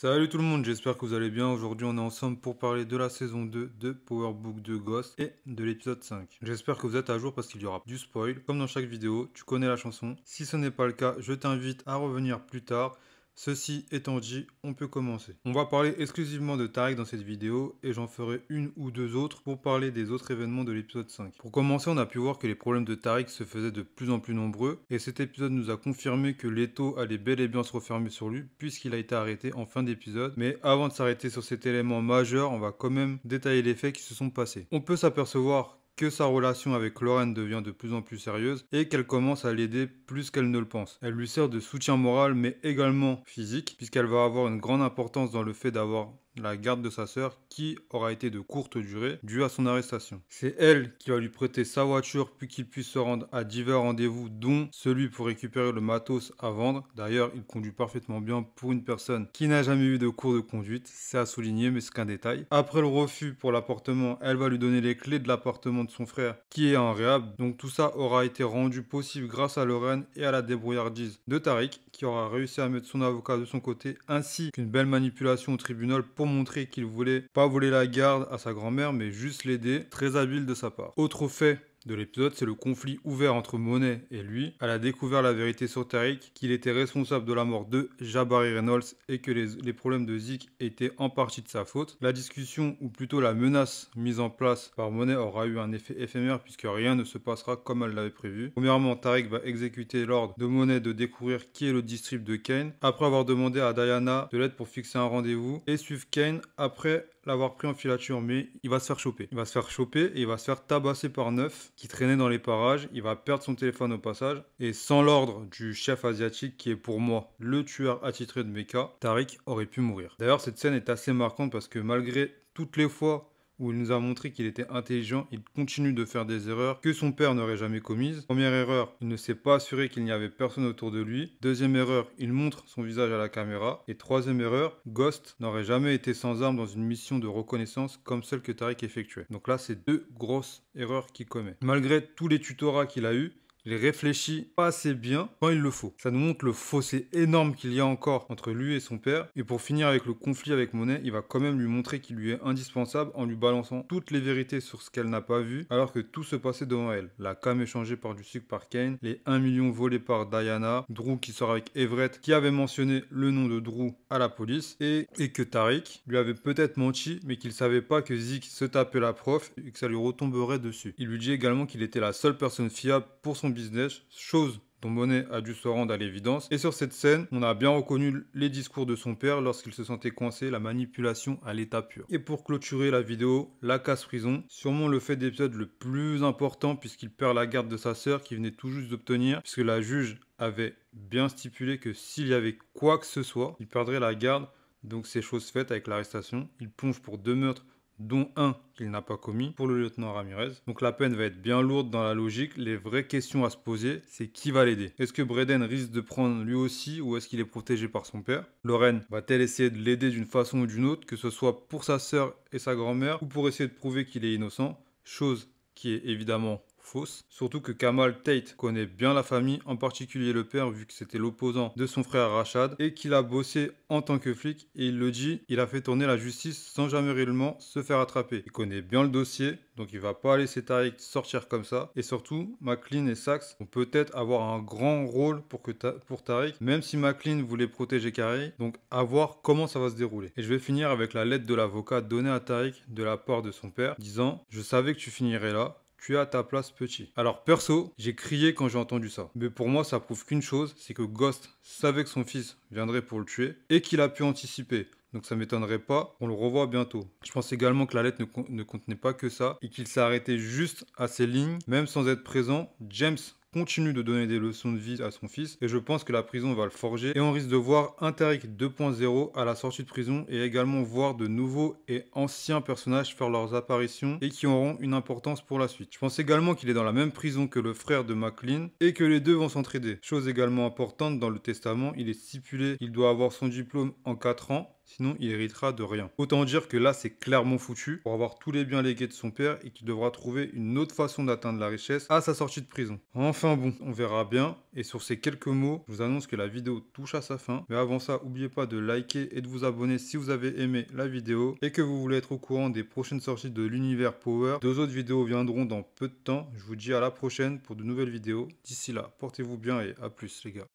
Salut tout le monde, j'espère que vous allez bien. Aujourd'hui, on est ensemble pour parler de la saison 2 de Power Book de Ghost et de l'épisode 5. J'espère que vous êtes à jour parce qu'il y aura du spoil. Comme dans chaque vidéo, tu connais la chanson. Si ce n'est pas le cas, je t'invite à revenir plus tard. Ceci étant dit, on peut commencer. On va parler exclusivement de Tariq dans cette vidéo et j'en ferai une ou deux autres pour parler des autres événements de l'épisode 5. Pour commencer, on a pu voir que les problèmes de Tariq se faisaient de plus en plus nombreux et cet épisode nous a confirmé que l'étau allait bel et bien se refermer sur lui puisqu'il a été arrêté en fin d'épisode. Mais avant de s'arrêter sur cet élément majeur, on va quand même détailler les faits qui se sont passés. On peut s'apercevoir que sa relation avec Lorraine devient de plus en plus sérieuse et qu'elle commence à l'aider plus qu'elle ne le pense. Elle lui sert de soutien moral mais également physique puisqu'elle va avoir une grande importance dans le fait d'avoir la garde de sa sœur qui aura été de courte durée due à son arrestation. C'est elle qui va lui prêter sa voiture puis qu'il puisse se rendre à divers rendez-vous dont celui pour récupérer le matos à vendre. D'ailleurs, il conduit parfaitement bien pour une personne qui n'a jamais eu de cours de conduite. C'est à souligner mais c'est qu'un détail. Après le refus pour l'appartement, elle va lui donner les clés de l'appartement de son frère qui est en réhab. Donc tout ça aura été rendu possible grâce à Lorraine et à la débrouillardise de Tariq qui aura réussi à mettre son avocat de son côté ainsi qu'une belle manipulation au tribunal pour montrer qu'il voulait pas voler la garde à sa grand-mère mais juste l'aider, très habile de sa part. Autre fait de l'épisode, c'est le conflit ouvert entre Monet et lui. Elle a découvert la vérité sur Tariq, qu'il était responsable de la mort de Jabari Reynolds et que les problèmes de Zeke étaient en partie de sa faute. La discussion, ou plutôt la menace mise en place par Monet aura eu un effet éphémère puisque rien ne se passera comme elle l'avait prévu. Premièrement, Tariq va exécuter l'ordre de Monet de découvrir qui est le district de Kane, après avoir demandé à Diana de l'aide pour fixer un rendez-vous, et suivre Kane après l'avoir pris en filature, mais il va se faire choper. Il va se faire choper et il va se faire tabasser par Neuf qui traînait dans les parages. Il va perdre son téléphone au passage. Et sans l'ordre du chef asiatique qui est pour moi le tueur attitré de Mecha, Tariq aurait pu mourir. D'ailleurs, cette scène est assez marquante parce que malgré toutes les fois où il nous a montré qu'il était intelligent, il continue de faire des erreurs que son père n'aurait jamais commises. Première erreur, il ne s'est pas assuré qu'il n'y avait personne autour de lui. Deuxième erreur, il montre son visage à la caméra. Et troisième erreur, Ghost n'aurait jamais été sans arme dans une mission de reconnaissance comme celle que Tariq effectuait. Donc là, c'est deux grosses erreurs qu'il commet. Malgré tous les tutorats qu'il a eus, il réfléchit pas assez bien quand il le faut. Ça nous montre le fossé énorme qu'il y a encore entre lui et son père. Et pour finir avec le conflit avec Monet, il va quand même lui montrer qu'il lui est indispensable en lui balançant toutes les vérités sur ce qu'elle n'a pas vu, alors que tout se passait devant elle. La cam échangée par du sucre par Kane, les 1 million volés par Diana, Drew qui sort avec Everett qui avait mentionné le nom de Drew à la police, et que Tariq lui avait peut-être menti, mais qu'il savait pas que Zeke se tapait la prof et que ça lui retomberait dessus. Il lui dit également qu'il était la seule personne fiable pour son business, chose dont Monet a dû se rendre à l'évidence. Et sur cette scène, on a bien reconnu les discours de son père lorsqu'il se sentait coincé, la manipulation à l'état pur. Et pour clôturer la vidéo, la casse-prison, sûrement le fait d'épisode le plus important puisqu'il perd la garde de sa sœur qui venait tout juste d'obtenir, puisque la juge avait bien stipulé que s'il y avait quoi que ce soit, il perdrait la garde. Donc c'est chose faite avec l'arrestation. Il plonge pour 2 meurtres, dont un qu'il n'a pas commis pour le lieutenant Ramirez. Donc la peine va être bien lourde dans la logique. Les vraies questions à se poser, c'est qui va l'aider. Est-ce que Breden risque de prendre lui aussi ou est-ce qu'il est protégé par son père? Lorraine va-t-elle essayer de l'aider d'une façon ou d'une autre, que ce soit pour sa sœur et sa grand-mère ou pour essayer de prouver qu'il est innocent? Chose qui est évidemment fausse. Surtout que Kamal Tate connaît bien la famille, en particulier le père vu que c'était l'opposant de son frère Rashad et qu'il a bossé en tant que flic et il le dit, il a fait tourner la justice sans jamais réellement se faire attraper. Il connaît bien le dossier donc il va pas laisser Tariq sortir comme ça et surtout McLean et Saxe vont peut-être avoir un grand rôle pour Tariq même si McLean voulait protéger Carey, donc à voir comment ça va se dérouler. Et je vais finir avec la lettre de l'avocat donnée à Tariq de la part de son père disant: je savais que tu finirais là. Tu es à ta place, petit. Alors perso, j'ai crié quand j'ai entendu ça. Mais pour moi, ça prouve qu'une chose, c'est que Ghost savait que son fils viendrait pour le tuer et qu'il a pu anticiper. Donc ça m'étonnerait pas qu'on le revoie bientôt. Je pense également que la lettre ne contenait pas que ça et qu'il s'est arrêté juste à ces lignes. Même sans être présent, James continue de donner des leçons de vie à son fils et je pense que la prison va le forger et on risque de voir un Tariq 2.0 à la sortie de prison et également voir de nouveaux et anciens personnages faire leurs apparitions et qui auront une importance pour la suite. Je pense également qu'il est dans la même prison que le frère de McLean et que les deux vont s'entraider. Chose également importante, dans le testament, il est stipulé qu'il doit avoir son diplôme en 4 ans sinon il héritera de rien. Autant dire que là, c'est clairement foutu pour avoir tous les biens légués de son père et qu'il devra trouver une autre façon d'atteindre la richesse à sa sortie de prison. Enfin bon, on verra bien. Et sur ces quelques mots, je vous annonce que la vidéo touche à sa fin. Mais avant ça, n'oubliez pas de liker et de vous abonner si vous avez aimé la vidéo et que vous voulez être au courant des prochaines sorties de l'univers Power. 2 autres vidéos viendront dans peu de temps. Je vous dis à la prochaine pour de nouvelles vidéos. D'ici là, portez-vous bien et à plus les gars.